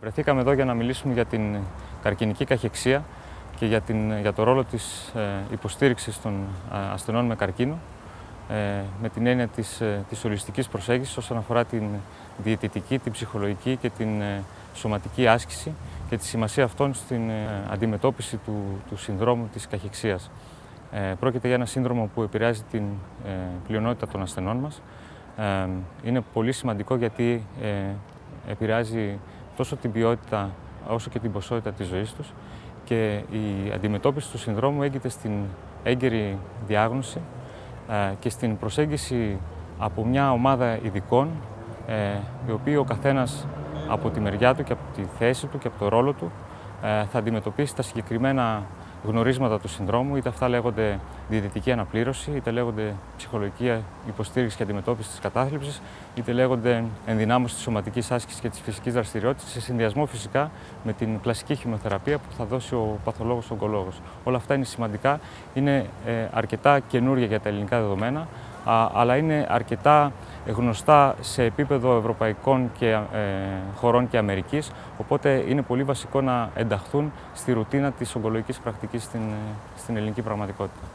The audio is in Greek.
Βρεθήκαμε εδώ για να μιλήσουμε για την καρκινική καχεξία και για το ρόλο της υποστήριξης των ασθενών με καρκίνο με την έννοια της ολιστικής προσέγγισης όσον αφορά την διαιτητική, την ψυχολογική και την σωματική άσκηση και τη σημασία αυτών στην αντιμετώπιση του συνδρόμου της καχεξίας. Πρόκειται για ένα σύνδρομο που επηρεάζει την πλειονότητα των ασθενών μας. Είναι πολύ σημαντικό γιατί επηρεάζει τόσο την ποιότητα όσο και την ποσότητα της ζωής τους και η αντιμετώπιση του συνδρόμου έγκυται στην έγκαιρη διάγνωση και στην προσέγγιση από μια ομάδα ειδικών, οι οποίοι ο καθένας από τη μεριά του και από τη θέση του και από το ρόλο του θα αντιμετωπίσει τα συγκεκριμένα γνωρίσματα του συνδρόμου, είτε αυτά λέγονται διαιτητική αναπλήρωση, είτε λέγονται ψυχολογική υποστήριξη και αντιμετώπιση της κατάθλιψης, είτε λέγονται ενδυνάμωση της σωματικής άσκησης και της φυσικής δραστηριότητας, σε συνδυασμό φυσικά με την κλασική χημειοθεραπεία που θα δώσει ο παθολόγος ογκολόγος. Όλα αυτά είναι σημαντικά, είναι αρκετά καινούργια για τα ελληνικά δεδομένα, αλλά είναι αρκετά γνωστά σε επίπεδο ευρωπαϊκών και χωρών και Αμερικής, οπότε είναι πολύ βασικό να ενταχθούν στη ρουτίνα της ογκολογικής πρακτικής στην ελληνική πραγματικότητα.